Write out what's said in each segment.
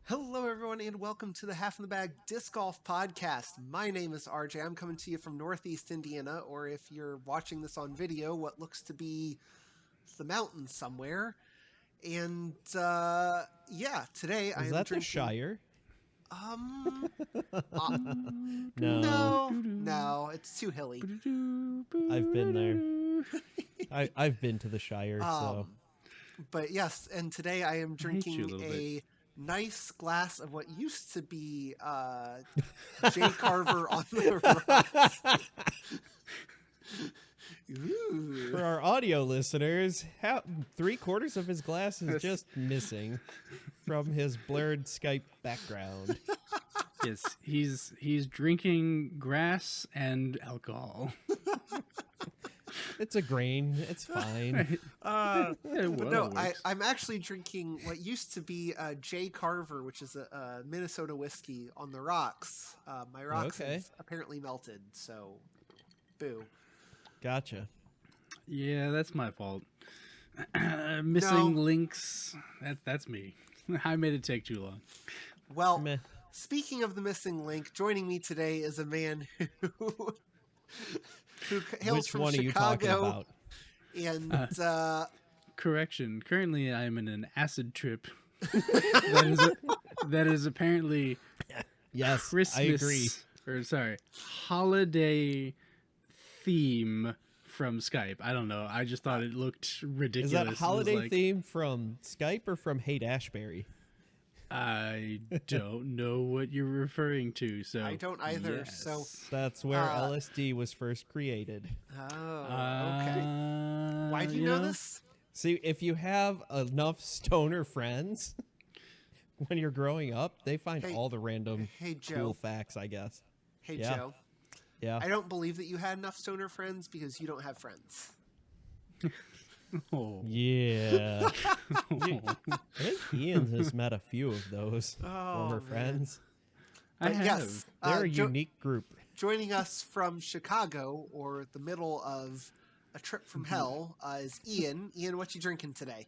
Hello, everyone, and welcome to the Half in the Bag Disc Golf Podcast. My name is RJ. I'm coming to you from Northeast Indiana, or if you're watching this on video, what looks to be the mountains somewhere. And today I Is am that the drinking. Shire? Um, uh, No. no, it's too hilly. I've been there. I've been to the Shire, so. But yes, and today I am I hate you a drinking little a nice glass of what used to be Jay Carver on the rocks. Ooh. For our audio listeners, 3/4 of his glass is just missing from his blurred Skype background. Yes, he's drinking grass and alcohol. It's a grain. It's fine. I'm actually drinking what used to be Jay Carver, which is a Minnesota whiskey on the rocks. My rocks have apparently melted, so boo. Gotcha. Yeah, that's my fault. Missing links. That's me. I made it take too long. Well, Meh. Speaking of the missing link, joining me today is a man who hails Which from one Chicago. are you talking about? And Correction. Currently, I'm in an acid trip. that is apparently Yes, Christmas. I agree. Holiday theme from Skype. I don't know. I just thought it looked ridiculous. Is that holiday theme from Skype or from Haight Ashbury? I don't know what you're referring to. So I don't either. Yes. So That's where LSD was first created. okay. Why do you know this? See, if you have enough stoner friends when you're growing up, they find all the random cool facts, I guess. Hey, Joe. Yeah. I don't believe that you had enough stoner friends because you don't have friends. Oh. Yeah. I think Ian has met a few of those former friends. I have. Yes, They're a unique group. Joining us from Chicago, or the middle of a trip from hell, is Ian. Ian, what you drinking today?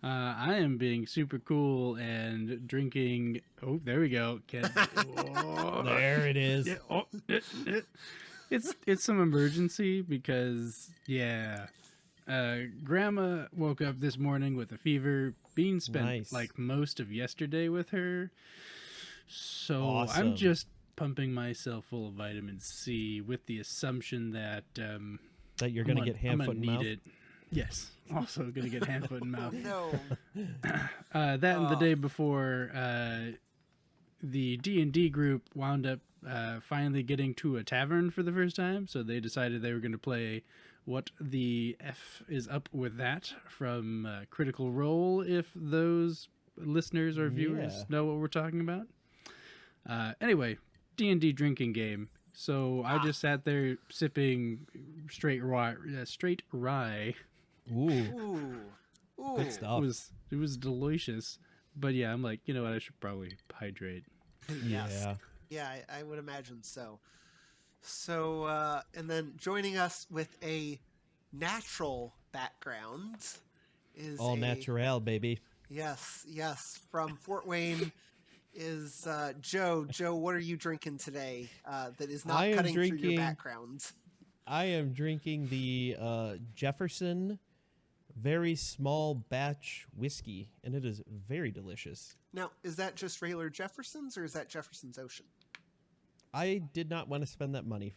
I am being super cool and drinking. Oh, there we go. There it is. Yeah, it's some emergency because Grandma woke up this morning with a fever. Bean spent like most of yesterday with her, so Awesome. I'm just pumping myself full of vitamin C with the assumption that that you're gonna get hand, foot, and mouth. it. Yes, also gonna get hand, foot, and mouth. No. And the day before, the D&D group wound up finally getting to a tavern for the first time, so they decided they were going to play What the F is Up With That from Critical Role, if those listeners or viewers know what we're talking about. Anyway, D&D drinking game. So I just sat there sipping straight rye. Ooh. Good stuff. It was delicious. But yeah, I'm like, you know what? I should probably hydrate. Yes. Yeah, I would imagine so. So, and then joining us with a natural background is all natural, baby. Yes. From Fort Wayne is Joe. Joe, what are you drinking today that is not cutting through your background? I am drinking the Jefferson very small batch whiskey, and it is very delicious. Now, is that just regular Jefferson's or is that Jefferson's Ocean? I did not want to spend that money.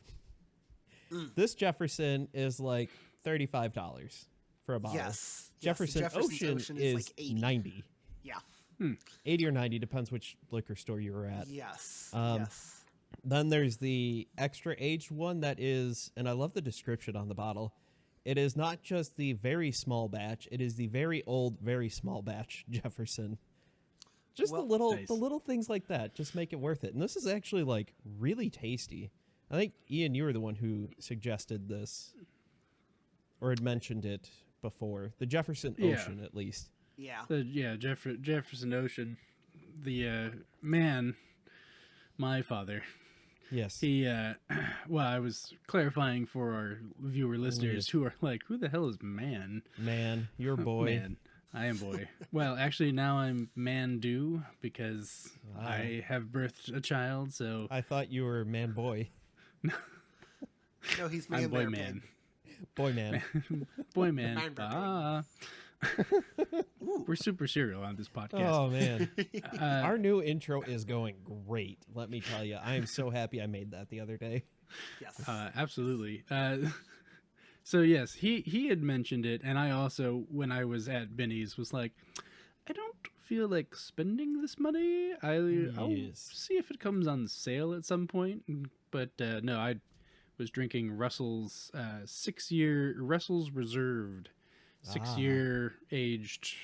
This Jefferson is like $35 for a bottle. Yes. Jefferson Ocean is like $80. $90. Yeah. 80 or 90, depends which liquor store you were at. Yes. Then there's the extra aged one that is, and I love the description on the bottle. It is not just the very small batch; it is the very old, very small batch Jefferson. Just the little things like that just make it worth it. And this is actually like really tasty. I think Ian, you were the one who suggested this, or had mentioned it before. The Jefferson Ocean, at least. Yeah. Jefferson Ocean. The man, my father. Yes. He, well, I was clarifying for our viewer listeners who are like, who the hell is man? Man, your boy. Man. I am boy. Well, actually, now I'm man do because I have birthed a child. So I thought you were man boy. No, he's I'm man boy there, man. Boy man. Boy man. Man, bird, Ah. We're super serial on this podcast. Oh man. Our new intro is going great. Let me tell you. I am so happy I made that the other day. Yes. Absolutely. So yes, he had mentioned it, and I also, when I was at Benny's, was like, I don't feel like spending this money. I'll Yes. see if it comes on sale at some point. But no, I was drinking Russell's 6-year Russell's Reserved 6-year aged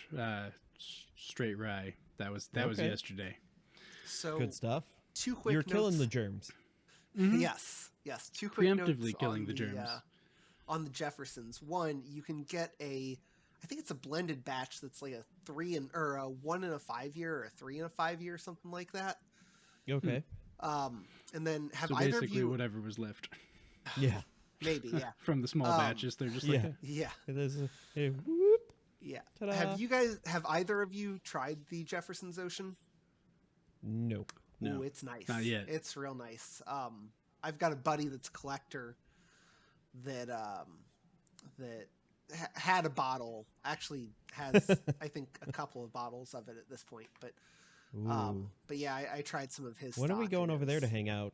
straight rye. That was Okay. yesterday. So Good stuff. two quick You're notes. killing the germs. Yes. Two quick Preemptively notes killing on the germs. On the Jeffersons. One, you can get I think it's a blended batch that's like a 1 and a 5 year or a 3 and a 5 year, something like that. Okay. And then have So either of basically, you whatever was left Yeah. maybe from the small batches, they're just Yeah. like, yeah. It is a whoop. Yeah. Ta-da. Have either of you tried the Jefferson's Ocean? Nope. No, Ooh, it's nice. not yet. It's real nice. I've got a buddy that's a collector that had a bottle. Actually, has I think a couple of bottles of it at this point. But Ooh. yeah, I tried some of his. When are we stock, going and over there to hang out?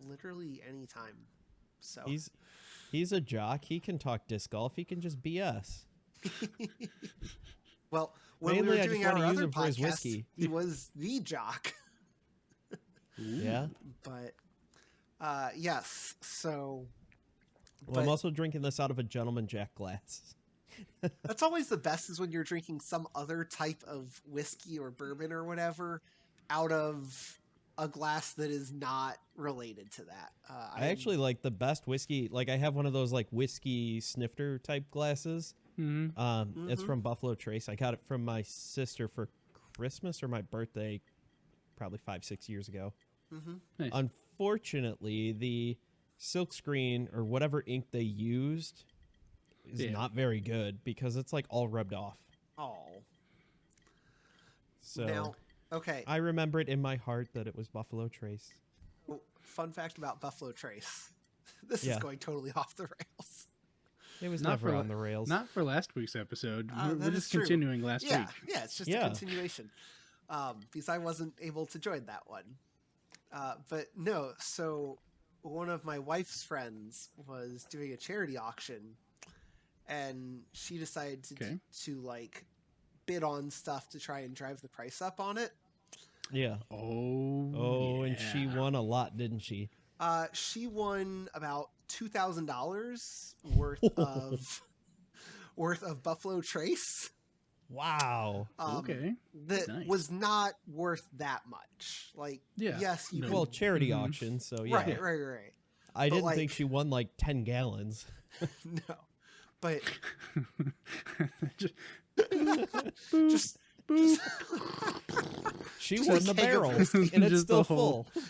Literally anytime. So He's a jock. He can talk disc golf. He can just BS. well, when Mainly, we were I doing just wanna our use other him for his podcast, whiskey. he was the jock. Yeah. But yes, so. Well, I'm also drinking this out of a gentleman Jack glass. That's always the best, is when you're drinking some other type of whiskey or bourbon or whatever out of a glass that is not related to that. I actually like the best whiskey. Like, I have one of those like whiskey snifter type glasses. It's from Buffalo Trace. I got it from my sister for Christmas or my birthday, probably 5-6 years ago. Nice. Unfortunately, the silkscreen or whatever ink they used is not very good because it's like all rubbed off. Oh. So Now, okay. I remember it in my heart that it was Buffalo Trace. Fun fact about Buffalo Trace. This Yeah. is going totally off the rails. It was Not never for- on the rails. Not for last week's episode. We're that just is true. continuing last week. Yeah, it's just a Yeah. continuation. Because I wasn't able to join that one. But no, so one of my wife's friends was doing a charity auction, and she decided to like bid on stuff to try and drive the price up on it. Yeah. Oh, And she yeah. won a lot, didn't she? She won about $2,000 worth of Buffalo Trace. Wow. Okay. That Nice. was not worth that much. Like, Yeah. yes, you No. could- Well, charity auction, so yeah. right. I But, didn't like- think she won like 10 gallons. No, but Just- just She Just won a the keg of barrel, whiskey. and it's Just still the whole- full.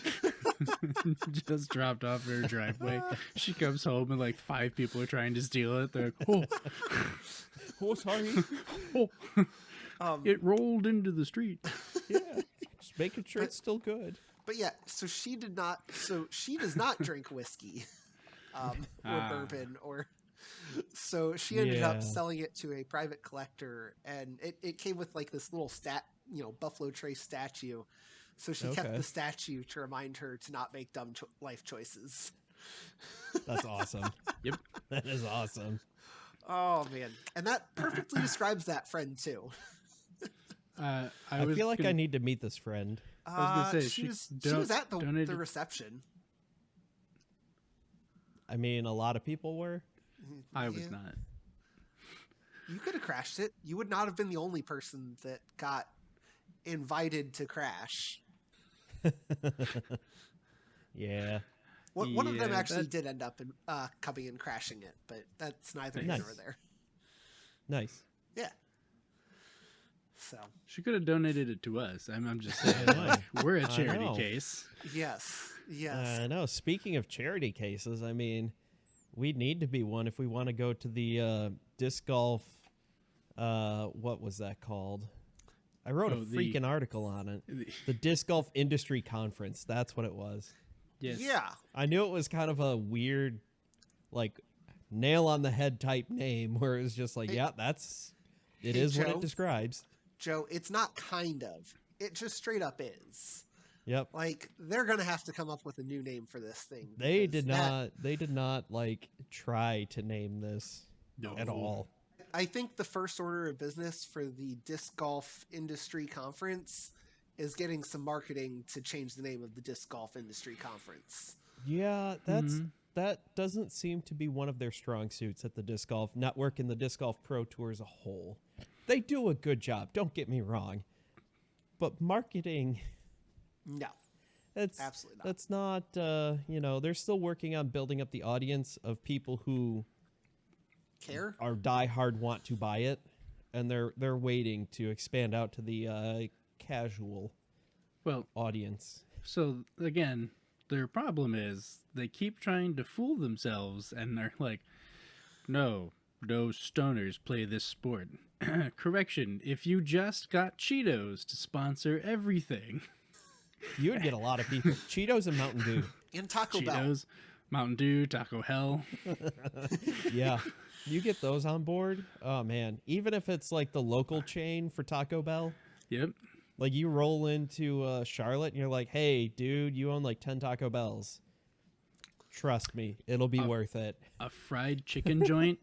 just dropped off her driveway. She comes home and like 5 people are trying to steal it. They're like, Oh, sorry. it rolled into the street. Yeah. Just making sure it's still good. but yeah. So she does not drink whiskey, or bourbon, or so she ended up Yeah. selling it to a private collector, and it came with like this little Buffalo Trace statue. So she kept Okay. the statue to remind her to not make dumb life choices. That's awesome. Yep. That is awesome. Oh man, and that perfectly describes that friend too. I I feel like I need to meet this friend. was gonna say, she she was at the donated- reception. I mean, a lot of people were. I was Yeah. not. You could have crashed it. You would not have been the only person that got invited to crash. Yeah. One of them Yeah, actually that- did end up coming and crashing it, but that's neither here Nice. nor there. Nice. Yeah. So She could have donated it to us. I'm just saying, I know. like, we're a I charity know. case. yes. I know. Speaking of charity cases, I mean, we need to be one if we want to go to the disc golf what was that called? I wrote a Oh, freaking article on it. The Disc Golf Industry Conference. That's what it was. Yes. Yeah. I knew it was kind of a weird, like, nail on the head type name where it was just like, yeah, it is what Joe. it describes. Joe, it's not kind of. It just straight up is. Yep. Like, they're going to have to come up with a new name for this thing. They because did not like try to name this at all. I think the first order of business for the Disc Golf Industry Conference is getting some marketing to change the name of the Disc Golf Industry Conference. Yeah, that doesn't seem to be one of their strong suits at the Disc Golf Network and the Disc Golf Pro Tour as a whole. They do a good job, don't get me wrong. But marketing, No. Absolutely not. That's not, they're still working on building up the audience of people who Care? are diehard want to buy it, and they're waiting to expand out to the casual audience. So again, their problem is they keep trying to fool themselves, and they're like, no stoners play this sport. Correction, if you just got Cheetos to sponsor everything. You would get a lot of people. Cheetos and Mountain Dew. And Taco Bell. Cheetos, Mountain Dew, Taco Hell. Yeah. You get those on board. Oh, man. Even if it's like the local chain for Taco Bell. Yep. Like you roll into Charlotte and you're like, hey, dude, you own like 10 Taco Bells. Trust me, it'll be worth it. A fried chicken joint.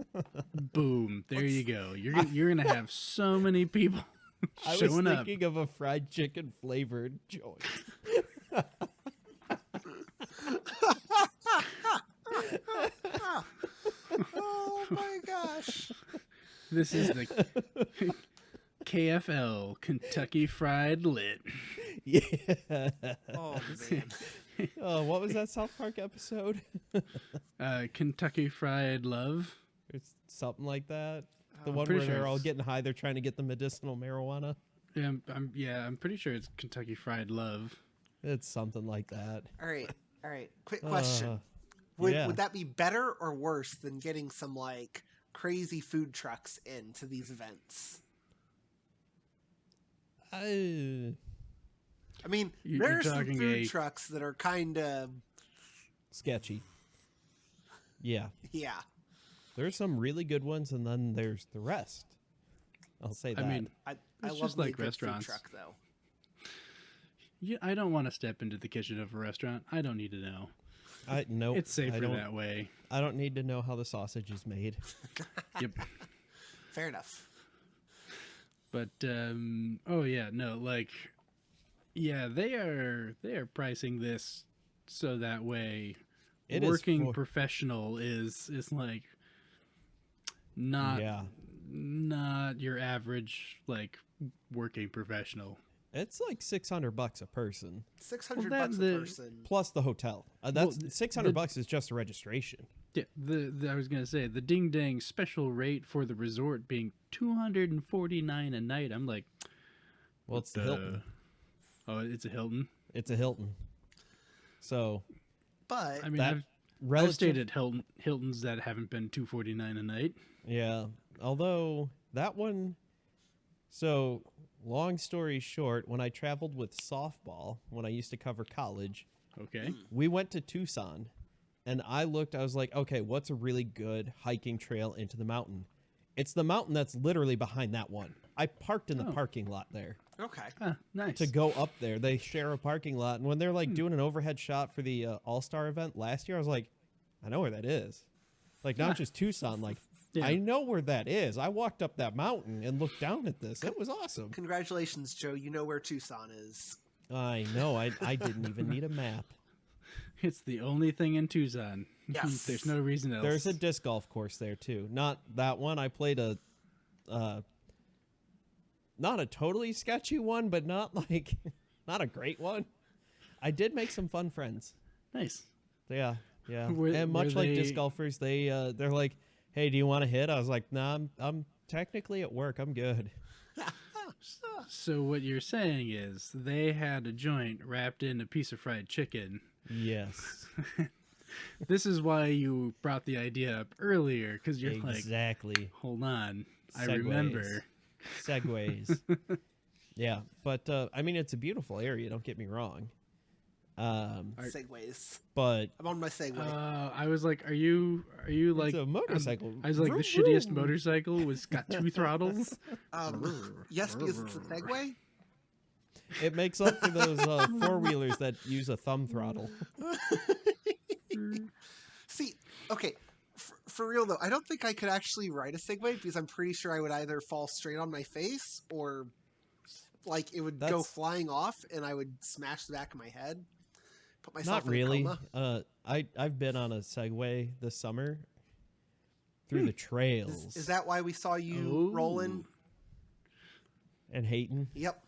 Boom. There you go. You're going to have so many people I was showing up. thinking of a fried chicken flavored joint. Oh my gosh. This is the KFL, Kentucky Fried Lit. Yeah. Oh man. Oh, what was that South Park episode? Kentucky Fried Love. Or something like that. The I'm one pretty where sure they're all it's- getting high, they're trying to get the medicinal marijuana. Yeah, I'm pretty sure it's Kentucky Fried Love. It's something like that. All right. Quick question. Yeah. Would that be better or worse than getting some like crazy food trucks into these events? I mean, You're there are some talking food trucks that are kind of sketchy. Yeah. yeah. There's some really good ones, and then there's the rest. I'll say that. I mean, I It's love just me a like good restaurants. food truck though. I don't want to step into the kitchen of a restaurant. I don't need to know. Nope. It's I safer don't, that way. I don't need to know how the sausage is made. Yep. Fair enough. But they are pricing this so that way It is working for- professional is like not your average like working professional. It's like $600 a person $600 Well, a the- person. plus the hotel. That's $600 is just a registration. Yeah, I was gonna say the ding dang special rate for the resort being $249 a night. I'm like, Well, it's the Hilton. Oh, it's a Hilton. It's a Hilton. So, But I mean, that I've stayed at Hiltons that haven't been $249 a night. yeah. Although that one, so long story short, when I traveled with softball, when I used to cover college, Okay. we went to Tucson, and I was like, okay, what's a really good hiking trail into the mountain? It's the mountain that's literally behind that one. I parked in the parking lot there. okay. Nice. To go up there, they share a parking lot, and when they're like doing an overhead shot for the All-Star event last year, I was like, I know where that is. Like, not just Tucson, like, Yeah. I know where that is. I walked up that mountain and looked down at this. It was awesome. Congratulations, Joe. You know where Tucson is. I know. I didn't even need a map. It's the only thing in Tucson. Yes. There's no reason else. There's a disc golf course there too. Not that one. I played a, not a totally sketchy one, but not a great one. I did make some fun friends. Nice. Yeah. Were- And much were like they- disc golfers, they're like, "Hey, do you want to hit?" I was like, "Nah, I'm technically at work. I'm good." So what you're saying is they had a joint wrapped in a piece of fried chicken. Yes. This is why you brought the idea up earlier, because you're like, Exactly. hold on. I remember. Segways. Yeah, but I mean, it's a beautiful area. Don't get me wrong. Segways. But I'm on my Segway. I was like, are you like it's a motorcycle. I was like, the shittiest motorcycle was got 2 throttles. Yes, because it's a Segway. It makes up for those four-wheelers that use a thumb throttle. See, okay, for real though, I don't think I could actually ride a Segway because I'm pretty sure I would either fall straight on my face or like it would go flying off and I would smash the back of my head. Put myself Not in really. a coma. I've been on a Segway this summer through the trails. Is that why we saw you rolling and hating? Yep.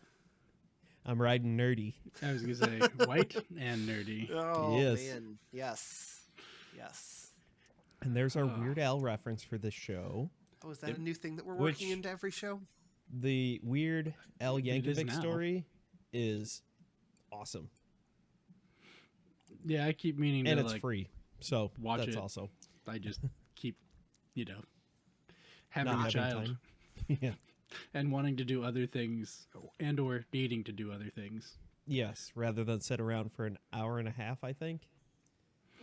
I'm riding nerdy. I was gonna say white and nerdy. Oh yes. Man, yes. And there's our Weird Al reference for this show. Oh, is that a new thing that we're working into every show? The Weird Al Yankovic now. story is awesome. Yeah, I keep meaning and to it's like free, so watch that's it. also I just keep, having not a having child time. Yeah. and wanting to do other things and or needing to do other things. Yes, rather than sit around for an hour and a half, I think.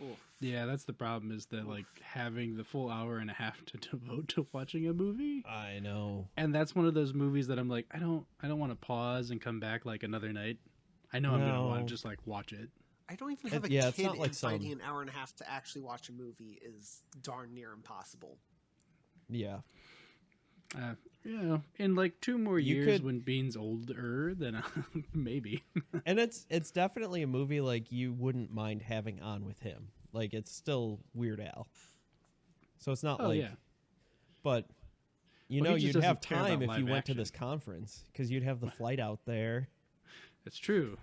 Oof. Yeah, that's the problem is that like having the full hour and a half to devote to watching a movie. I know. And that's one of those movies that I'm like, I don't want to pause and come back like another night. I know I'm going to want to just like watch it. I don't even have a it's kid, not like and finding an hour and a half to actually watch a movie is darn near impossible. Yeah. In like 2 more You years could- when Bean's older, then maybe. And it's definitely a movie like you wouldn't mind having on with him. Like it's still Weird Al. So it's not like but Well, he just you'd doesn't have care about time if you live went to action. this conference because you'd have the flight out there. It's true.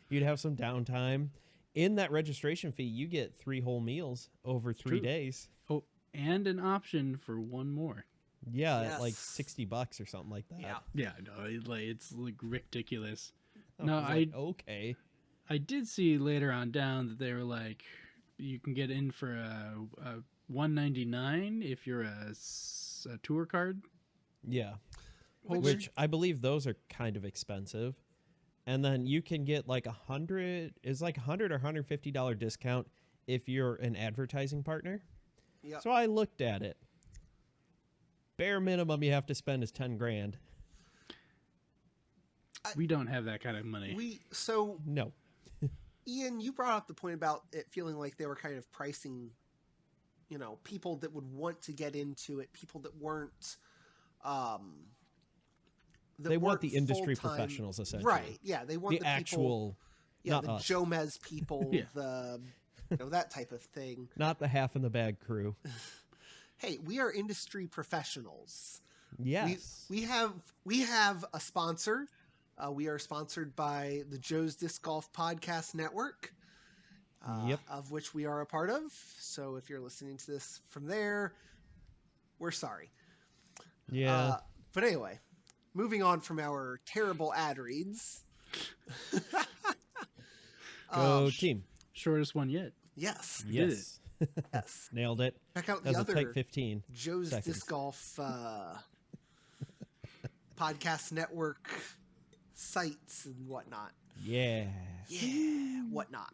You'd have some downtime. In that registration fee, you get 3 whole meals over 3 true. days. Oh, and an option for one more. Yeah, Yes. like $60 or something like that. Yeah. Yeah, no, it's like ridiculous. I No, was like, okay. I did see later on down that they were like, you can get in for a $199 if you're a tour card. Yeah. holder. Which I believe those are kind of expensive. And then you can get like $100 or $150 discount if you're an advertising partner. Yep. So I looked at it. Bare minimum you have to spend is $10,000. We don't have that kind of money. No. Ian, you brought up the point about it feeling like they were kind of pricing, people that would want to get into it, people that weren't. They want the weren't industry full-time. professionals, essentially. Right? Yeah, they want The the actual, people, not the us. Jomez people, Yeah. the that type of thing. Not the half in the bag crew. Hey, we are industry professionals. Yes. We have a sponsor. We are sponsored by the Joe's Disc Golf Podcast Network, Yep. of which we are a part of. So if you're listening to this from there, we're sorry. Yeah. But anyway, moving on from our terrible ad reads. Go team. Shortest one yet. Yes. did Yes. Yes. Nailed it. Check out the That was a other tight 15 Joe's seconds. Disc Golf Podcast Network sites and whatnot. Yeah. Yeah, whatnot.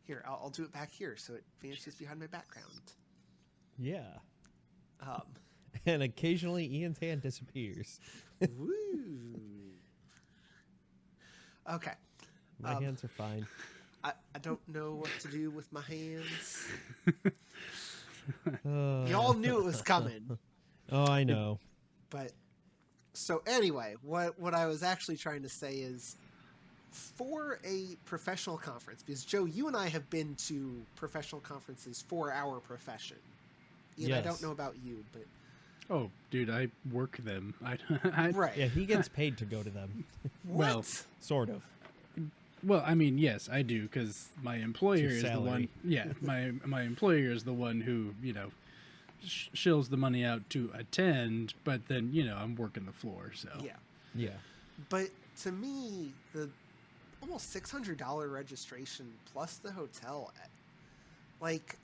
Here, I'll do it back here so it vanishes behind my background. Yeah. Um, And occasionally Ian's hand disappears. woo. Okay. My hands are fine. I don't know what to do with my hands. Uh, Y'all knew it was coming. Oh, I know. But so anyway, what I was actually trying to say is for a professional conference, because Joe, you and I have been to professional conferences for our profession. Ian, I don't Yes. know about you, but Oh, dude, I work them. I right. Yeah, he gets paid to go to them. well, What? Sort of. Well, I mean, yes, I do because my employer Your is the one. salary. Yeah, my employer is the one who shills the money out to attend, but then I'm working the floor. So Yeah. Yeah. But to me, the almost $600 registration plus the hotel, like,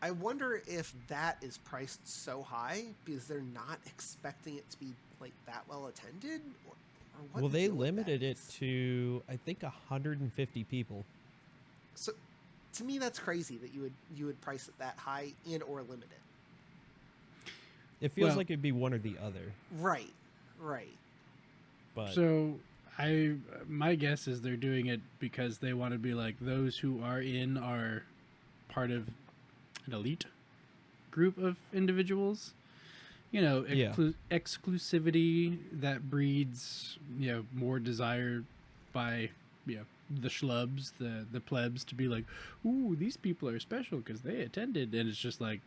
I wonder if that is priced so high because they're not expecting it to be like that well attended, or what. Well, the they deal with that limited it is. to I think 150 people. So, to me, that's crazy that you would price it that high and or limit it. It feels Well- like it'd be one or the other. Right, right. But So my guess is they're doing it because they want to be like, those who are in are part of an elite group of individuals. You know, Yeah. exclusivity that breeds, you know, more desire by, you know, the schlubs, the plebs, to be like, ooh, these people are special because they attended. And it's just like,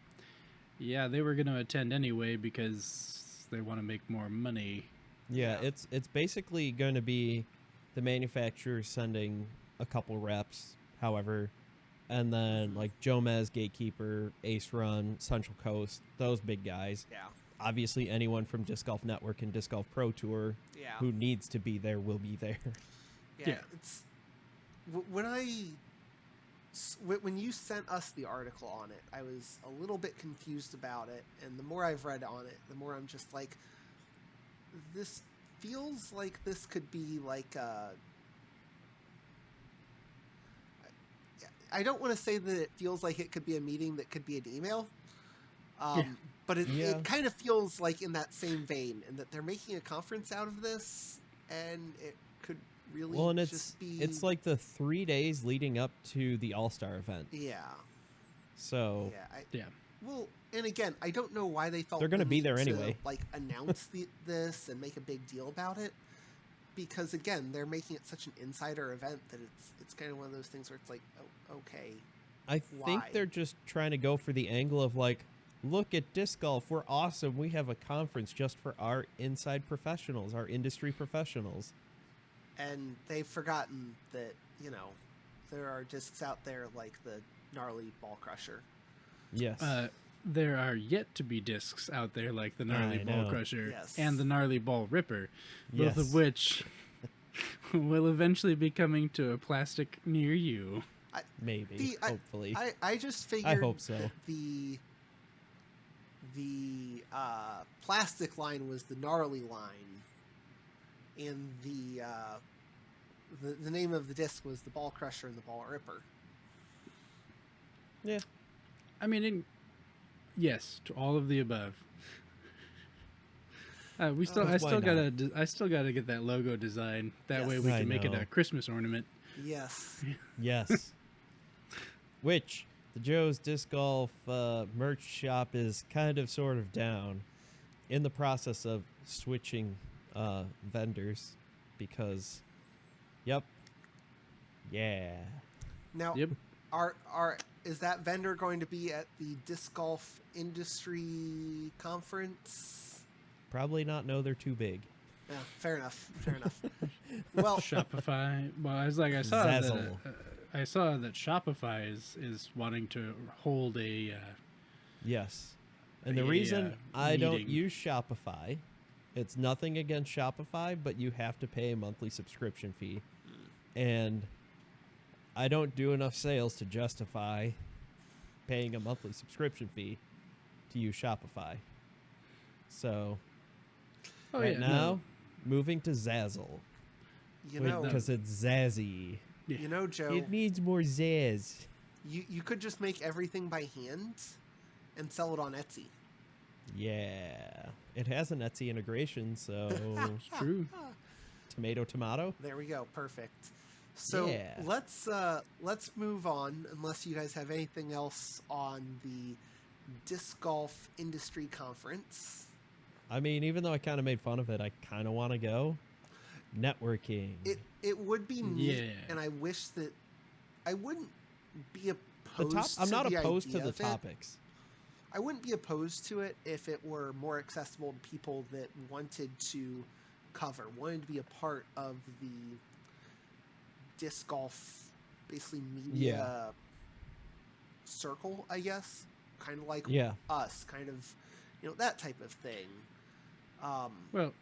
yeah, they were going to attend anyway because they want to make more money. yeah, Yeah. it's basically going to be the manufacturer sending a couple reps, however, and then like Jomez, Gatekeeper, Ace Run, Central Coast, those big guys. Yeah, Obviously, anyone from Disc Golf Network and Disc Golf Pro Tour yeah, who needs to be there will be there. yeah. Yeah. It's when you sent us the article on it, I was a little bit confused about it, and the more I've read on it, the more I'm just like, this feels like this could be like I don't want to say that it feels like it could be a meeting that could be an email. Yeah. But Yeah. it kind of feels like in that same vein, and that they're making a conference out of this, and it could really Well, and just be. it's like the 3 days leading up to the All-Star event. Yeah. So Yeah. Yeah. Well, and again, I don't know why they felt They're gonna the be need there to, anyway. like, announce this and make a big deal about it, because again, they're making it such an insider event that it's kind of one of those things where it's like, oh, okay, I think Why? they're just trying to go for the angle of like, look at disc golf, we're awesome. We have a conference just for our inside professionals, our industry professionals. and they've forgotten that there are discs out there like the gnarly Ball Crusher. Yes. There are yet to be discs out there like the Gnarly I Ball know. Crusher Yes. and the Gnarly Ball Ripper, both Yes. of which will eventually be coming to a plastic near you. Maybe. Hopefully. I just figured hope so. that the plastic line was the gnarly line, and the name of the disc was the Ball Crusher and the Ball Ripper. Yeah. I mean, yes, to all of the above. I why still not? gotta get that logo design. That way Yes. we I can make it know. a Christmas ornament. Yes. Yes. Which the Joe's Disc Golf merch shop is kind of sort of down, in the process of switching vendors because, yep. Yeah. Now, Yep. is that vendor going to be at the Disc Golf Industry Conference? Probably not. No, they're too big. Yeah, fair enough. Fair enough. Well, Shopify. Well, I was like, I saw Zazzle. that Shopify is wanting to hold a. Yes. And the a, reason I don't meeting. use Shopify, it's nothing against Shopify, but you have to pay a monthly subscription fee. And I don't do enough sales to justify paying a monthly subscription fee to use Shopify. So right now, moving to Zazzle. Because it's zazzy. Joe, It needs more zazz. you could just make everything by hand and sell it on Etsy. Yeah. It has an Etsy integration, so It's true. tomato. There we go. Perfect. So Yeah. let's move on, unless you guys have anything else on the Disc Golf Industry Conference. I mean, even though I kind of made fun of it, I kind of want to go. Networking. It would be neat, Yeah. and I wish that I wouldn't be opposed I'm to not the opposed to idea the of it. topics. I wouldn't be opposed to it if it were more accessible to people that wanted to wanted to be a part of the disc golf, basically media circle, I guess. Kind of like Yeah. us, kind of, that type of thing. Well, But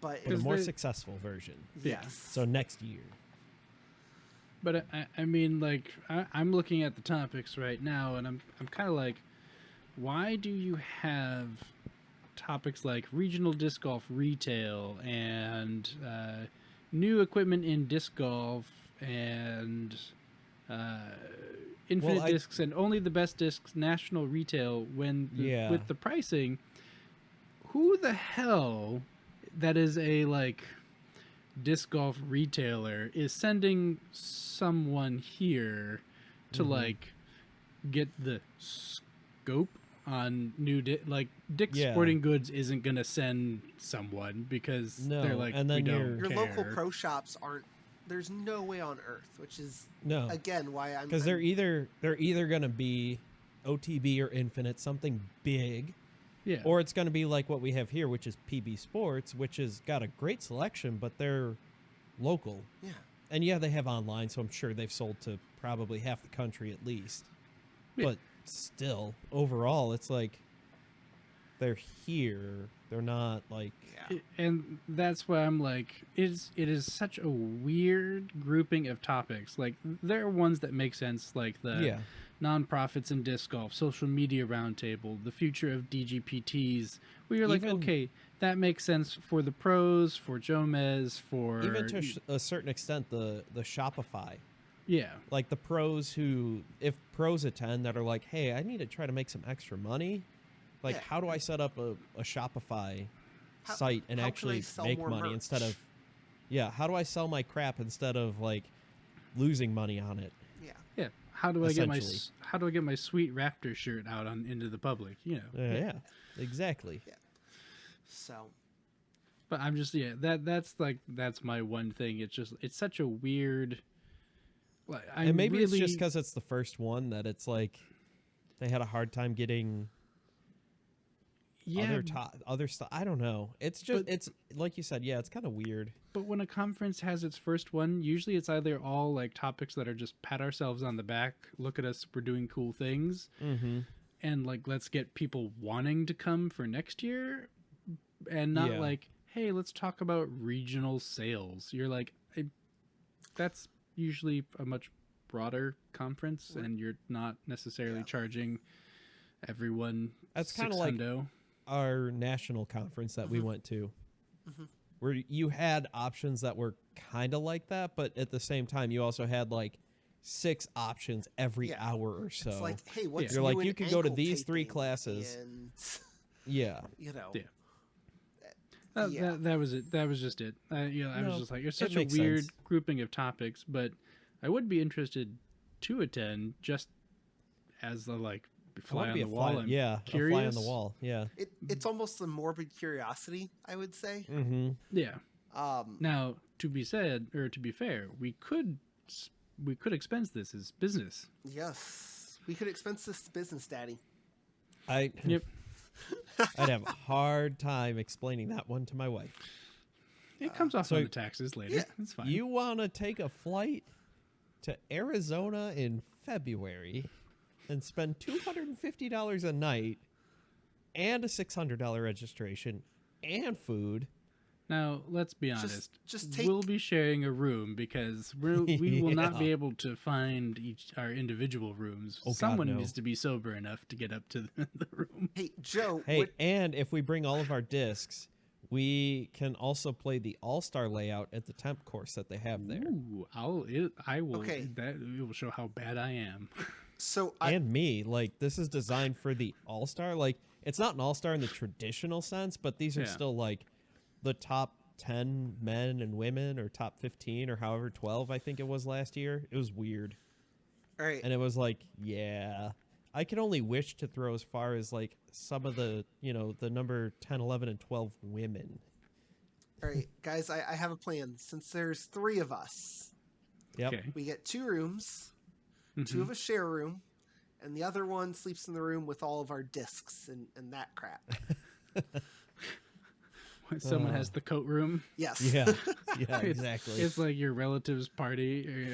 But a Because more they- successful version. Yeah. yes. So next year. But I mean, like, I'm looking at the topics right now, and I'm kind of like, why do you have topics like regional disc golf retail and new equipment in disc golf and uh, infinite discs and only the best discs national retail when with the pricing? Who the hell that is a like disc golf retailer is sending someone here to like get the scope on new like Dick's Sporting Goods isn't gonna send someone because they're like, and then we don't your care. local pro shops aren't. There's no way on earth, which is again why I'm because they're either gonna be OTB or Infinite, something big. Yeah. Or it's going to be like what we have here, which is PB Sports, which has got a great selection, but they're local. Yeah. And yeah, they have online, so I'm sure they've sold to probably half the country at least. Yeah. But still, overall, it's like they're here. They're not like... And that's why I'm like, it is such a weird grouping of topics. Like, there are ones that make sense, like the... nonprofits in disc golf, social media roundtable, the future of DGPTs. Where you're like, okay, that makes sense for the pros, for Jomez, for even to a certain extent, the Shopify. Yeah, like the pros who, if pros attend that are like, hey, I need to try to make some extra money. Like, how do I set up a Shopify site and actually make money merch? Instead of, how do I sell my crap instead of like losing money on it? Yeah. How do I get my sweet Raptor shirt out into the public? You know. Yeah, exactly. Yeah. So. But I'm just that's my one thing. It's such a weird. Like, and maybe it's just because it's the first one that it's like they had a hard time getting. Other stuff. I don't know. It's just it's like you said. Yeah, it's kind of weird. But when a conference has its first one, usually it's either all like topics that are just pat ourselves on the back, look at us, we're doing cool things, and like let's get people wanting to come for next year, and not like, hey, let's talk about regional sales. You're like, that's usually a much broader conference, and you're not necessarily charging everyone. That's kind of like our national conference that we went to, where you had options that were kind of like that, but at the same time, you also had like 6 options every hour or so. It's like, hey, what's you're like, you could go to these 3 classes. And, you know. That was it. That was just it. I was just like, it's such a weird grouping of topics, but I would be interested to attend just as the like fly on the wall. Curious. A fly on the wall. Yeah. It's almost a morbid curiosity, I would say. Yeah. Now, to be fair, we could expense this as business. Yes, we could expense this to business, Daddy. Yep. I'd have a hard time explaining that one to my wife. It comes off on the taxes later. Yeah. It's fine. You want to take a flight to Arizona in February and spend $250 a night and a $600 registration and food. Now, let's be honest. Just we'll be sharing a room because we will not be able to find our individual rooms. Someone needs to be sober enough to get up to the room. Hey, Joe. And if we bring all of our discs, we can also play the All-Star layout at the temp course that they have there. Ooh, I will. Okay. It will show how bad I am. So like, this is designed for the All-Star. Like, it's not an All-Star in the traditional sense, but these are still like the top 10 men and women, or top 15, or however 12 I think it was last year. It was weird. All right. And it was like, I can only wish to throw as far as like some of the, the number 10, 11, and 12 women. All right, guys, I have a plan. Since there's 3 of us, we get 2 rooms. 2 of us share a room, and the other one sleeps in the room with all of our discs and that crap. Someone has the coat room. Yes. Yeah, exactly. It's like your relative's party,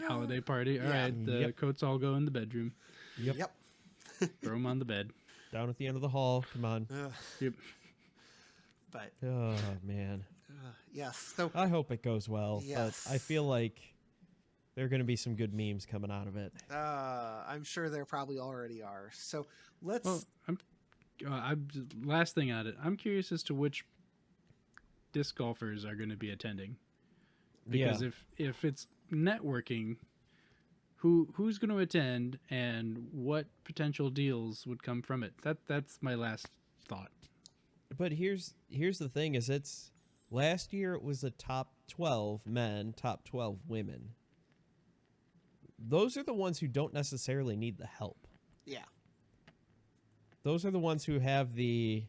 holiday party. All right, the coats all go in the bedroom. Yep. Throw them on the bed. Down at the end of the hall. Come on. Yep. But. Oh man. Yes. So I hope it goes well. Yes. But I feel like there are going to be some good memes coming out of it. I'm sure there probably already are. So let's. Well, I'm last thing on it. I'm curious as to which disc golfers are going to be attending, because if it's networking, who's going to attend and what potential deals would come from it? That's my last thought. But here's the thing: is it's last year it was the top 12 men, top 12 women. Those are the ones who don't necessarily need the help. Yeah. Those are the ones who have the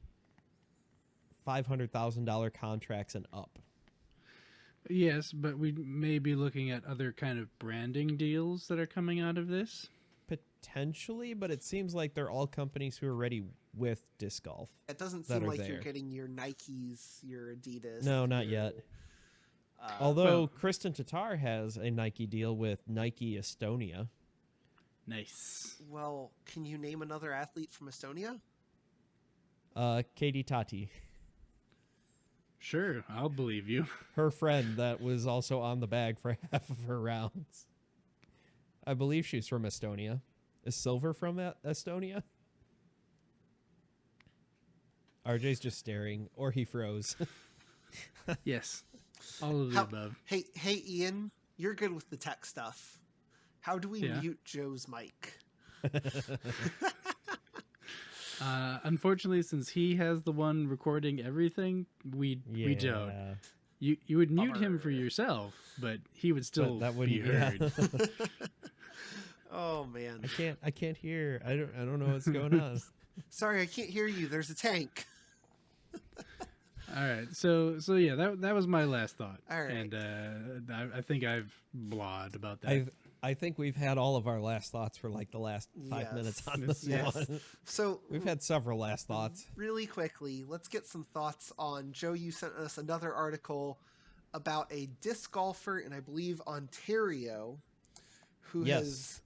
$500,000 contracts and up. Yes, but we may be looking at other kind of branding deals that are coming out of this. Potentially, but it seems like they're all companies who are already with disc golf. It doesn't seem like you're getting your Nikes, your Adidas. No, not yet. Although Kristen Tatar has a Nike deal with Nike Estonia. Nice. Well, can you name another athlete from Estonia? Katie Tati. Sure, I'll believe you. Her friend that was also on the bag for half of her rounds. I believe she's from Estonia. Is Silver from Estonia? RJ's just staring, or he froze. Yes, all of the above. Hey, Ian, you're good with the tech stuff. How do we mute Joe's mic? Unfortunately, since he has the one recording everything, we don't. You would mute him for yourself, but he would still be heard. Oh man, I can't hear. I don't know what's going on. Sorry, I can't hear you. There's a tank. All right, so yeah, that was my last thought. All right, and I think I've blahed about that. I think we've had all of our last thoughts for like the last 5 minutes on this one. So we've had several last thoughts. Really quickly, let's get some thoughts on Joe. You sent us another article about a disc golfer in, I believe, Ontario, who has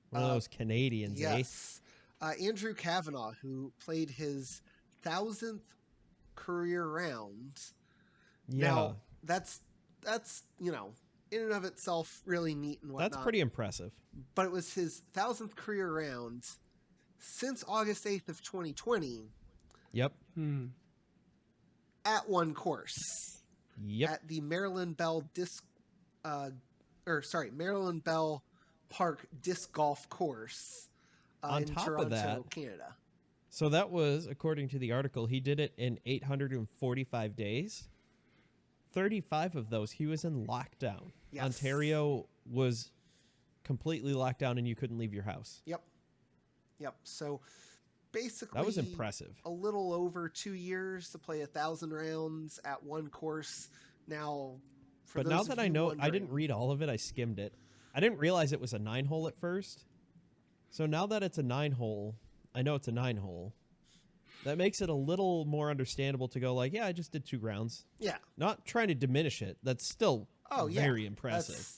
one of those Canadians. Yes, Andrew Kavanagh, who played his 1,000th career round. Yeah, now that's in and of itself really neat and whatnot. That's pretty impressive. But it was his 1,000th career round since August 8th of 2020. Yep. At one course. Yep. At the Maryland Bell Maryland Bell Park Disc Golf Course on in top Toronto, of that, Canada. So that was, according to the article, he did it in 845 days. 35 of those, he was in lockdown. Yes. Ontario was completely locked down and you couldn't leave your house. Yep. So basically, that was impressive. A little over 2 years to play 1,000 rounds at one course. Now, now that I know, I didn't read all of it. I skimmed it. I didn't realize it was a 9-hole at first. So now that it's a 9-hole, I know it's a 9-hole. That makes it a little more understandable to go like, yeah, I just did 2 rounds. Yeah. Not trying to diminish it. That's still very impressive.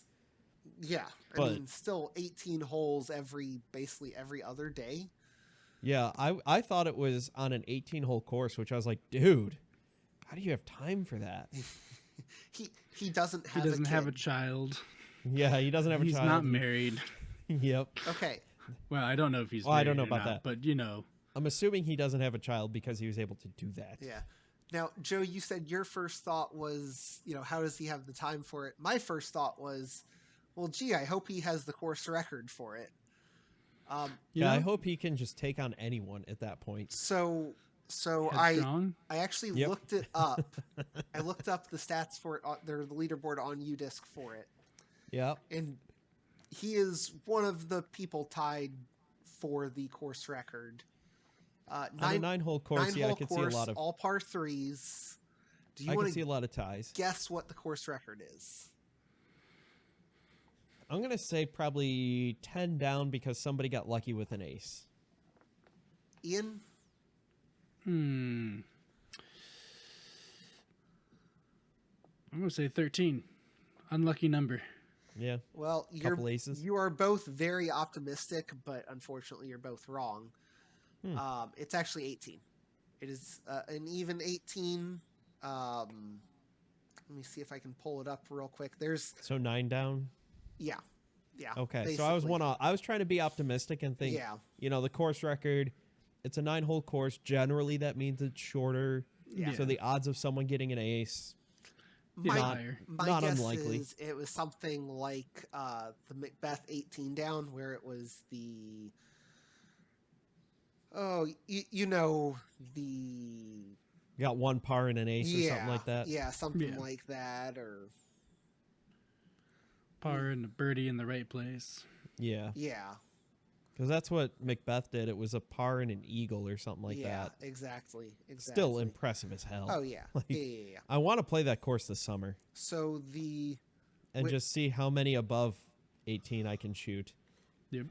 I mean, still 18 holes basically every other day. Yeah, I thought it was on an 18-hole course, which I was like, dude, how do you have time for that? he doesn't have have a child. Yeah, he doesn't have a child. He's not married. Yep. Okay. Well, I don't know if he's married. I don't know about that. But, I'm assuming he doesn't have a child because he was able to do that. Yeah. Now, Joe, you said your first thought was, how does he have the time for it? My first thought was, well, gee, I hope he has the course record for it. I hope he can just take on anyone at that point. So I actually looked it up. I looked up the stats for it. The leaderboard on UDisc for it. Yeah. And he is one of the people tied for the course record. On a 9-hole course, I can see a lot of all par 3s. Do you I want can see a lot of ties. Guess what the course record is? I'm gonna say probably 10 down because somebody got lucky with an ace. Ian? I'm gonna say 13. Unlucky number. Yeah. Well, couple aces. You are both very optimistic, but unfortunately, you're both wrong. It's actually 18. It is an even 18. Let me see if I can pull it up real quick. So 9 down. Yeah. Yeah. Okay, so I was basically. I was trying to be optimistic and think, Yeah. the course record, it's a 9-hole course. Generally, that means it's shorter. Yeah. So the odds of someone getting an ace, Yeah, My not higher. my not guess unlikely. is it was something like the Macbeth 18 down, where it was the you know the Got one par and an ace or something like that. something Yeah. like that, or Par and a birdie in the right place. Yeah, yeah, because that's what Macbeth did. It was a par and an eagle or something like yeah, that. exactly. Still impressive as hell. Oh yeah, Like, yeah. I want to play that course this summer So the and wi- just see how many above 18 I can shoot. Yep.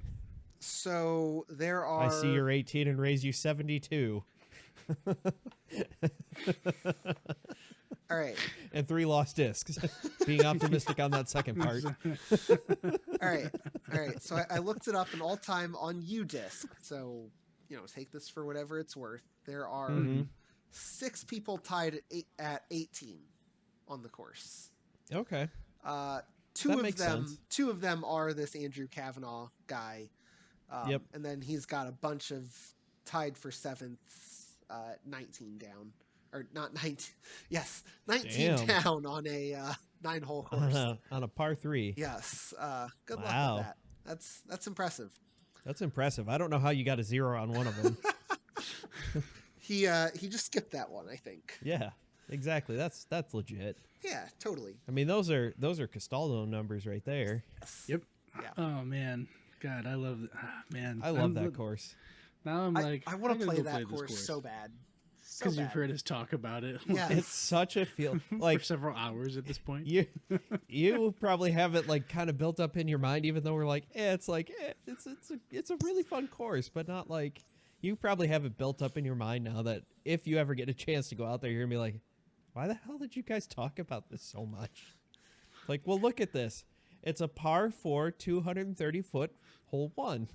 so there I see are you're 18 and raise you 72. all right, And 3 lost discs. Being optimistic on that second part. all right. So I looked it up an all time on UDisc. So take this for whatever it's worth. There are Mhm. 6 people tied at 18 on the course. Okay. Two That of makes them, sense. two of them are this Andrew Kavanaugh guy. Yep. And then he's got a bunch of tied for 7th, 19 down, or not 19. Yes, 19 Damn. down on a 9-hole course. On a par 3. Yes. Good luck Wow. with that. That's impressive. That's impressive. I don't know how you got a 0 on one of them. He just skipped that one, I think. Yeah. Exactly. That's legit. Yeah, totally. I mean, those are Castaldo numbers right there. Yes. Yep. Yeah. Oh man, God, I love it. Man, I love that course. Now I'm like, I want to gotta play go that this course so bad. So because you've bad. heard us talk about it. Yeah. It's such a feel for like several hours at this point. you probably have it like kind of built up in your mind, even though we're like, it's a really fun course, but not like you probably have it built up in your mind now that if you ever get a chance to go out there, you're gonna be like, why the hell did you guys talk about this so much? Like, well, look at this. It's a par 4, 230-foot hole 1.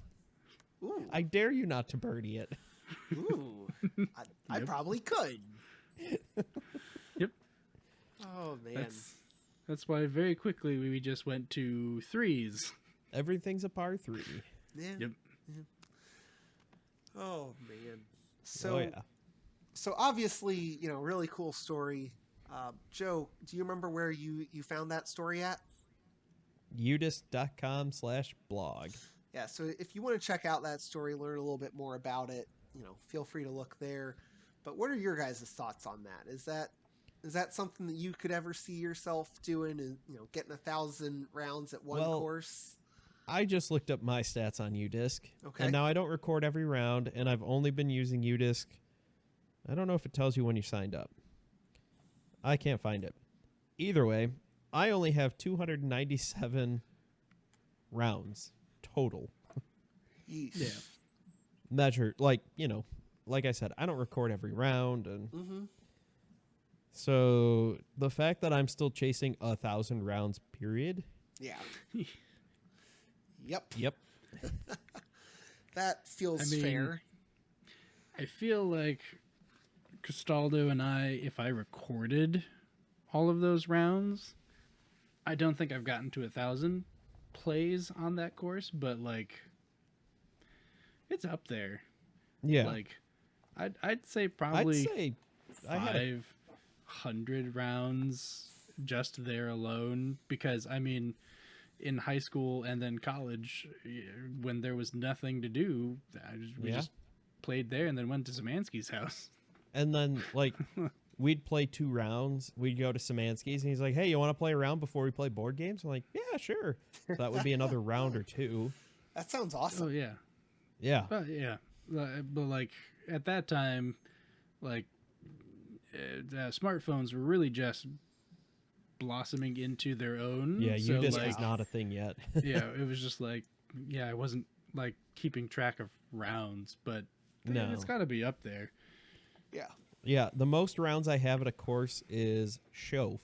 Ooh. I dare you not to birdie it. Ooh. I Yep. probably could. Yep. Oh man. That's why very quickly we just went to 3s. Everything's a par 3. Yeah. Yep. Oh man. So Oh yeah. so obviously, really cool story. Joe, do you remember where you found that story at? udis.com/blog. Yeah, so if you want to check out that story, learn a little bit more about it, feel free to look there. But what are your guys' thoughts on that? Is that something that you could ever see yourself doing, and getting 1,000 rounds at one course? I just looked up my stats on UDisc. Okay. And now I don't record every round, and I've only been using UDisc. I don't know if it tells you when you signed up. I can't find it. Either way, I only have 297 rounds total. Yeesh. Yeah. Measured, like I said, I don't record every round, and Mm-hmm. so the fact that I'm still chasing 1,000 rounds, period. Yeah. Yep. Yep. That feels fair. I feel like Castaldo and I, if I recorded all of those rounds, I don't think I've gotten to 1,000 plays on that course, but like it's up there. Yeah. Like I'd say probably I'd say I had 500 rounds just there alone, because I mean in high school and then college, when there was nothing to do, we just played there and then went to Szymanski's house. And then, like, we'd play 2 rounds. We'd go to Szymanski's, and he's like, hey, you want to play a round before we play board games? I'm like, yeah, sure. So that would be another round or 2. That sounds awesome. Oh yeah, Yeah. yeah. But like at that time, like smartphones were really just blossoming into their own. Yeah, so, UDisc like, is not a thing yet. yeah, it was just like, I wasn't like keeping track of rounds, but No. it's got to be up there. Yeah. Yeah, the most rounds I have at a course is Shof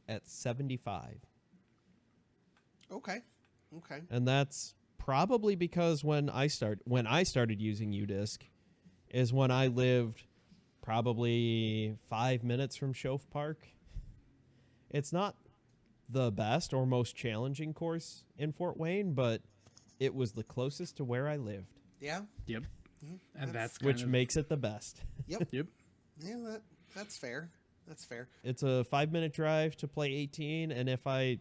at 75. Okay. And that's probably because when I started using UDisc is when I lived probably 5 minutes from Shof Park. It's not the best or most challenging course in Fort Wayne, but it was the closest to where I lived. Yeah. Yep. And that's which makes it the best. Yep. Yep. Yeah, that's fair. That's fair. It's a 5-minute drive to play 18, and if I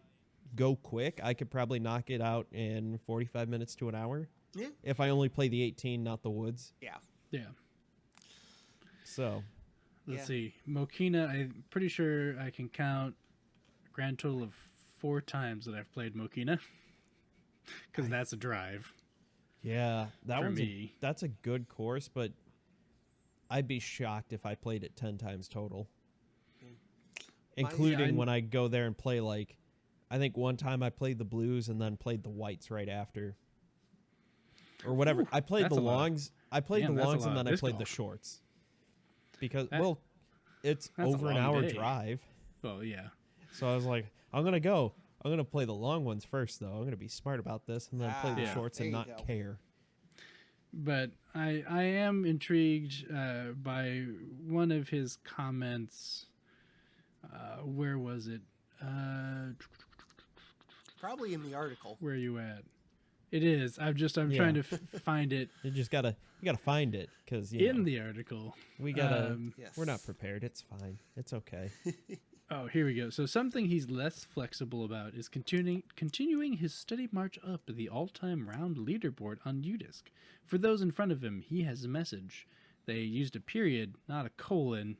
go quick, I could probably knock it out in 45 minutes to an hour. Yeah. If I only play the 18, not the woods. Yeah. Yeah. So, Let's see. Mokina, I'm pretty sure I can count a grand total of 4 times that I've played Mokina. Because that's a drive. yeah, that For one's me. that's a good course, but I'd be shocked if I played it 10 times total. Including when I go there and play, like, I think one time I played the blues and then played the whites right after. Or whatever. Ooh, I played that's the a lot. longs. I played Damn, the that's a longs and lot then of I played the disc golf. shorts. Because, That- it's that's a over an long hour day. drive. Well, yeah. So I was like, I'm going to play the long ones first, though. I'm going to be smart about this and then play the Yeah, shorts and there not you go. care. But I am intrigued by one of his comments. Where was it? Probably in the article. Where are you at? It is. I'm Yeah. trying to find it You just got to find it because, in the article. we got to, Yes. we're not prepared. It's fine. It's okay. Oh, here we go. So something he's less flexible about is continuing his steady march up the all-time round leaderboard on UDisc. For those in front of him, he has a message. They used a period, not a colon.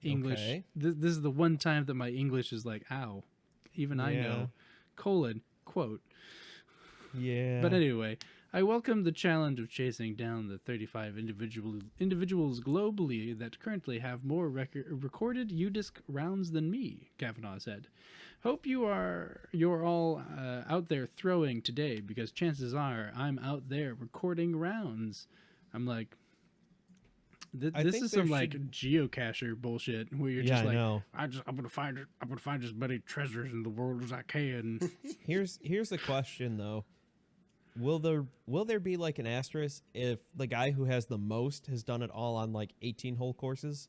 English. Okay. This is the one time that my English is like, ow. Even I Yeah. know. Colon, quote. Yeah. But anyway, I welcome the challenge of chasing down the 35 individuals globally that currently have more recorded UDisc rounds than me, Kavanaugh said. Hope you're all out there throwing today, because chances are I'm out there recording rounds. I'm like, I this think is there some like should- geocacher bullshit where you're Yeah, just I like, know. I'm gonna find as many treasures in the world as I can. Here's the question, though. Will there be like an asterisk if the guy who has the most has done it all on like 18-hole courses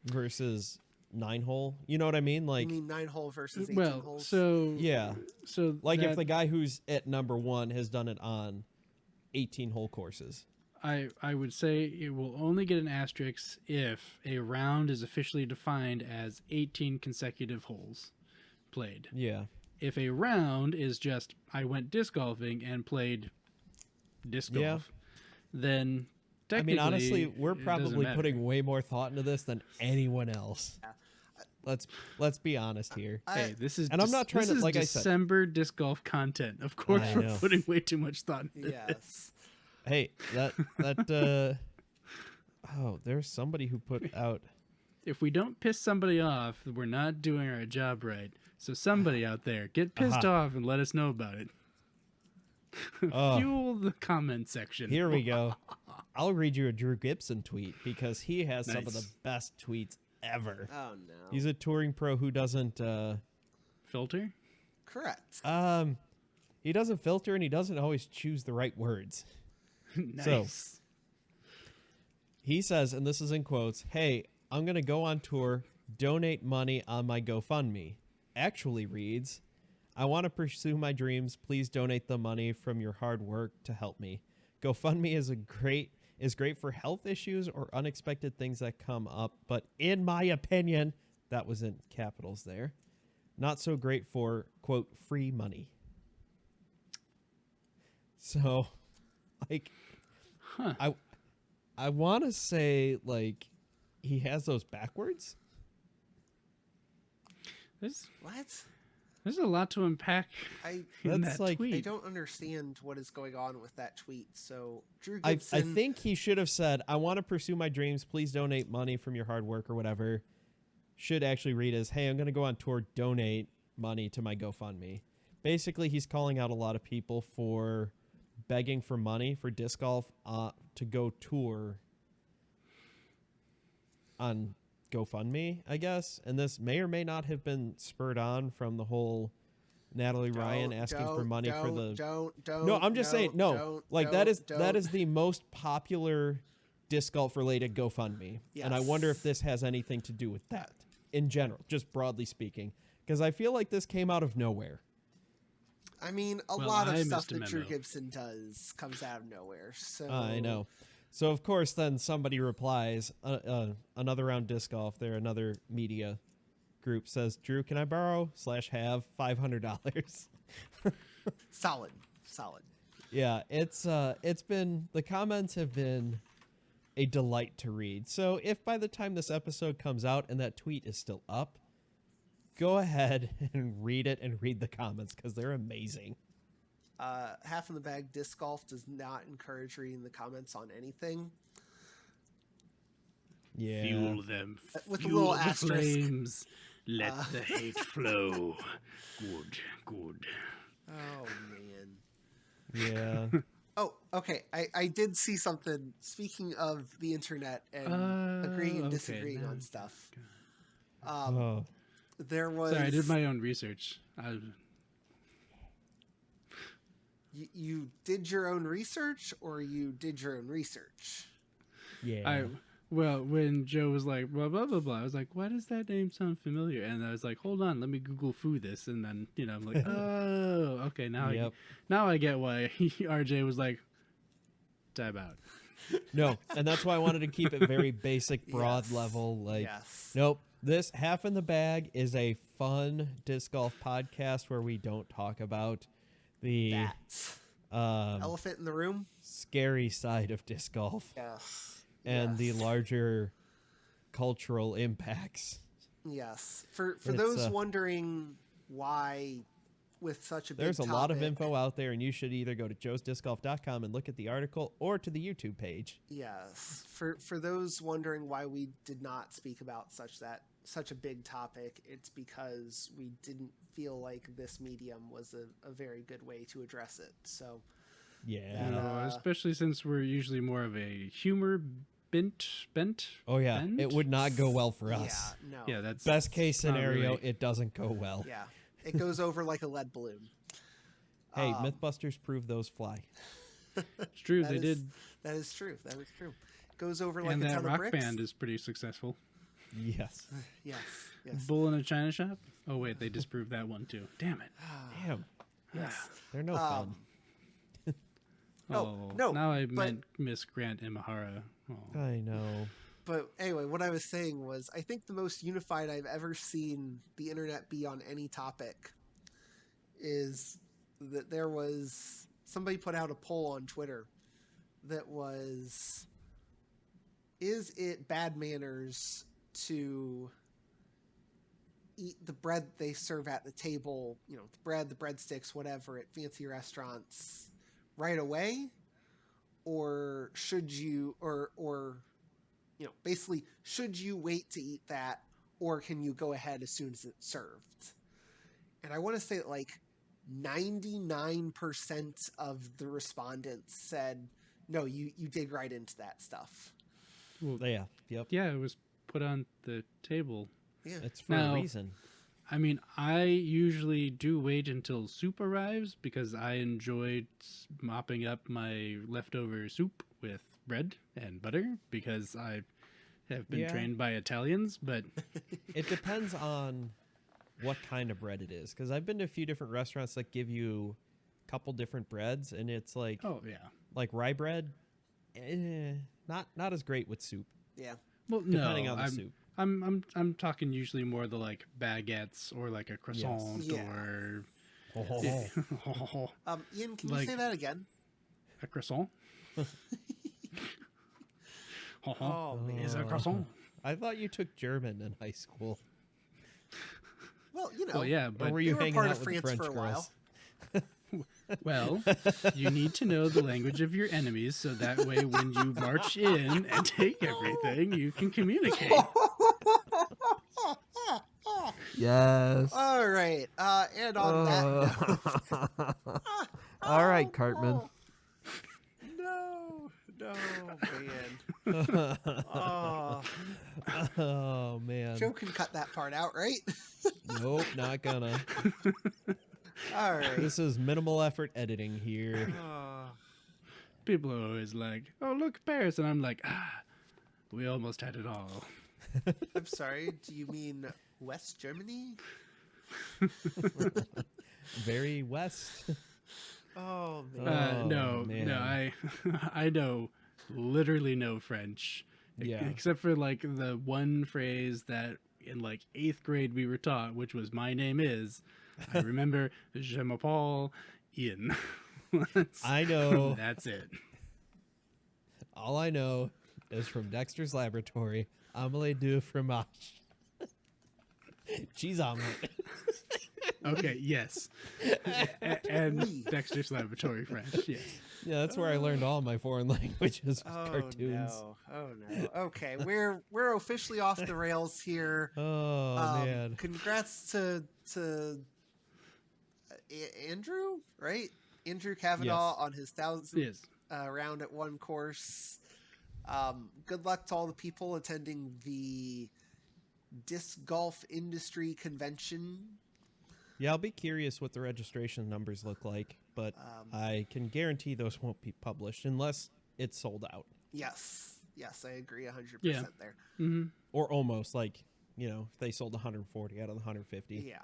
versus 9-hole? You know what I mean? Like, You mean 9-hole versus 18 Well, holes? so yeah. so Like if that- the guy who's at number 1 has done it on 18-hole courses. I would say it will only get an asterisk if a round is officially defined as 18 consecutive holes played. Yeah. If a round is just I went disc golfing and played disc Yeah. golf, then I technically, mean, honestly, we're it doesn't probably matter. putting way more thought into this than anyone else. Let's be honest here. Hey, this is And I'm not trying this to- is like I said- December disc golf content. Of course, I we're know. putting way too much thought into Yes. this. Hey, oh, there's somebody who put out. If we don't piss somebody off, we're not doing our job right. So somebody out there, get pissed off and let us know about it. Oh, Fuel the comment section. here we go. I'll read you a Drew Gibson tweet because he has some of the Nice. best tweets ever. Oh, no. He's a touring pro who doesn't Filter? Correct. he doesn't filter and he doesn't always choose the right words. Nice. He says, and this is in quotes, "Hey, I'm going to go on tour, donate money on my GoFundMe." Actually reads, "I want to pursue my dreams. Please donate the money from your hard work to help me. GoFundMe is great for health issues or unexpected things that come up, but in my opinion," that was in capitals there, "not so great for, quote, free money." So, like, I want to say, like, he has those backwards. What? There's a lot to unpack in That's that like- tweet. I don't understand what is going on with that tweet. So, Drew I Gibson. think he should have said, "I want to pursue my dreams. Please donate money from your hard work," or whatever. Should actually read as, "Hey, I'm going to go on tour. Donate money to my GoFundMe." Basically, he's calling out a lot of people for begging for money for disc golf to go tour on GoFundMe, I guess. And this may or may not have been spurred on from the whole Natalie Ryan asking for money for the... Don't. No, I'm just saying, no. Don't, Like, don't, that is the most popular disc golf related GoFundMe. And I Yes. wonder if this has anything to do with that in general, just broadly speaking. Because I feel like this came out of nowhere. I mean, a Well, lot of I stuff missed a that Drew memo. Gibson does comes out of nowhere. So I know. So, of course, then somebody replies, another round disc golf there, another media group says, Drew, can I borrow / have $500? solid. Yeah, it's been, the comments have been a delight to read. So if by the time this episode comes out and that tweet is still up, go ahead and read it and read the comments because they're amazing. Half in the Bag Disc Golf does not encourage reading the comments on anything. Yeah. Fuel them. With a Fuel little the asterisk. flames. Let the hate flow. Good. Oh, man. Yeah. Oh, okay. I did see something. Speaking of the internet and agreeing and Okay, disagreeing now on I'm stuff. Oh. There was... Sorry, I did my own research. You did your own research, or you did your own research? Yeah. Well, when Joe was like, blah, blah, blah, blah, I was like, why does that name sound familiar? And I was like, hold on, let me Google Foo this. And then, I'm like, oh, okay, now I get why RJ was like, time out. No, and that's why I wanted to keep it very basic, broad Yes. level. Like, Yes. nope, this Half in the Bag is a fun disc golf podcast where we don't talk about the Elephant in the room? scary side of disc golf Yes. and the larger cultural impacts. Yes. For It's, those wondering why, with such a big There's a lot of topic- info out there, and you should either go to joesdiscgolf.com and look at the article or to the YouTube page. Yes. For those wondering why we did not speak about such a big topic, it's because we didn't feel like this medium was a very good way to address it. So Yeah. No, especially since we're usually more of a humor bent. Oh, yeah. bend? It would not go well for us. yeah, no. Yeah, that's Best case not scenario, really- it doesn't go well. Yeah. It goes over like a lead balloon. Hey, Mythbusters prove those fly. It's true. That They is- did, That is true. It goes over like and a that ton of rock bricks. band is pretty successful. Yes. Yes. Bull in a china shop. Oh wait, they disproved that one too. Damn it. Damn. Yes. They're no fun. Oh, no, Now I but- meant Miss Grant Imahara. Oh. I know. But anyway, what I was saying was, I think the most unified I've ever seen the internet be on any topic is that there was somebody put out a poll on Twitter that was, is it bad manners to eat the bread they serve at the table, the bread, the breadsticks, whatever, at fancy restaurants right away? Or should you, or basically, should you wait to eat that, or can you go ahead as soon as it's served? And I want to say that like 99% of the respondents said, no, you dig right into that stuff. Well, Yeah. Yep. yeah, it was put on the table. Yeah. It's for Now- a reason. I mean, I usually do wait until soup arrives because I enjoyed mopping up my leftover soup with bread and butter because I have been Yeah. trained by Italians, but It depends on what kind of bread it is. Because I've been to a few different restaurants that give you a couple different breads, and it's like oh yeah. like rye bread, not as great with soup. Yeah. Well, Depending no, on the I'm, soup. I'm talking usually more the like baguettes or like a croissant Yeah. or Ian, can you Like- say that again? a croissant. Oh, man. Is a croissant. I thought you took German in high school. Well, Well, yeah, Or but were they you were hanging part out of with the France French for a while. girls? well, you need to know the language of your enemies so that way when you march in and take everything, you can communicate. Yes. All right. And on that note, All right, Cartman. no, man. Oh, Oh man. Joe can cut that part out, right? Nope, not gonna. All right. This is minimal effort editing here. People are always like, oh, look, Paris. And I'm like, we almost had it all. I'm sorry. Do you mean West Germany? Very west. Oh man. No, man. I know literally no French. Yeah. Except for like the one phrase that in like 8th grade we were taught, which was "my name is." I remember "Je m'appelle Ian." I know. That's it. All I know is from Dexter's Laboratory, omelette du fromage. Cheese omelet. Okay, yes. And Dexter's Laboratory French, yes. Yeah, that's where I learned all my foreign languages with cartoons. No. Oh no. Okay, we're officially off the rails here. Oh man. Congrats to Andrew, right? Andrew Kavanaugh Yes. on his 1,000th round at one course. Good luck to all the people attending the disc golf industry convention. Yeah, I'll be curious what the registration numbers look like, but I can guarantee those won't be published unless it's sold out. Yes, I agree 100% there. Mm-hmm. Or almost, like, you know, if they sold 140 out of the 150. Yeah.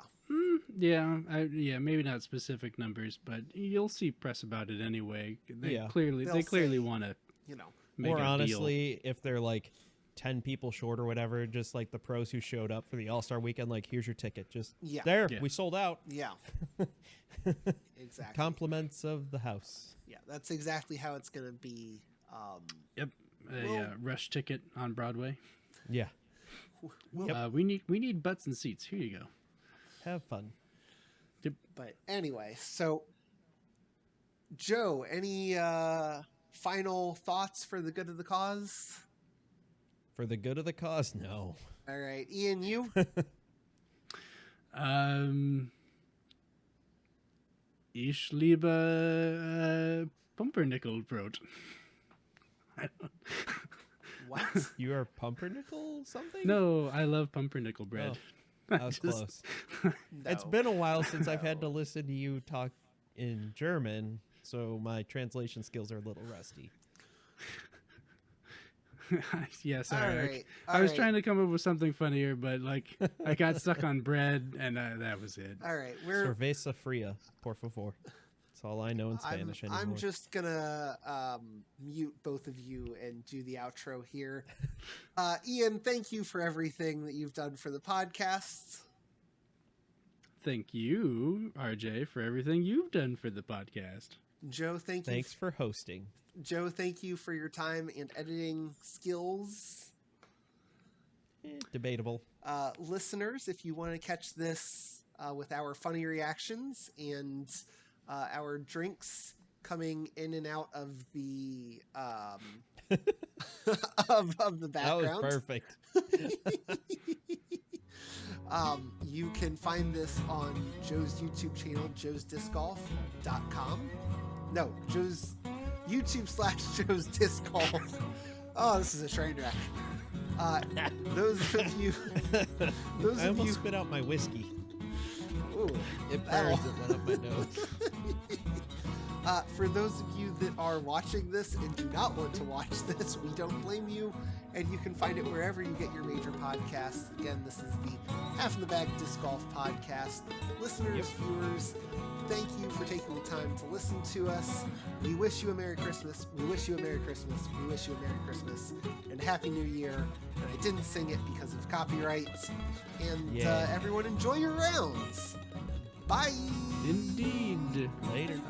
Yeah, maybe not specific numbers, but you'll see press about it anyway. They Yeah. clearly want to, You know, make Or a honestly, if they're like 10 people short or whatever, just like the pros who showed up for the All-Star weekend, like, here's your ticket. Just Yeah. there, Yeah. we sold out. yeah. Exactly. Compliments of the house. Yeah, that's exactly how it's going to be. deal. Yep, Well- rush ticket on Broadway. Yeah, Well, We need butts and seats. Here you go. have fun. But anyway, so Joe, any final thoughts for the good of the cause? For the good of the cause, no. All right, Ian, you? Ich liebe Pumpernickelbrot. What? You are pumpernickel something? No, I love pumpernickel bread. That was Just- close. No. It's been a while since I've had to listen to you talk in German, so my translation skills are a little rusty. Yeah, sorry. All right, I was all trying to come up with something funnier, but like I got stuck on bread, and that was it. All right, we're. Cerveza fría, por favor. That's all I know in Spanish anymore. I'm just gonna mute both of you and do the outro here. Ian, thank you for everything that you've done for the podcast. Thank you, RJ, for everything you've done for the podcast. Joe, thank you. Thanks for hosting. Joe, thank you for your time and editing skills. Debatable. Listeners, if you want to catch this with our funny reactions and our drinks coming in and out of the of the background, That was perfect. you can find this on Joe's YouTube channel, joesdiscgolf.com. No, Joe's YouTube/Joe's Disc Golf. Oh, this is a train wreck. Those of you, I almost spit out my whiskey. Ooh, It that'll- burns. It went up my nose. For those of you that are watching this and do not want to watch this, we don't blame you, and you can find it wherever you get your major podcasts. Again, this is the Half in the Bag Disc Golf Podcast. Listeners, viewers, thank you for taking the time to listen to us. We wish you a Merry Christmas. We wish you a Merry Christmas. We wish you a Merry Christmas and a Happy New Year. And I didn't sing it because of copyright. And Yeah. everyone enjoy your rounds. Bye. Indeed. Later.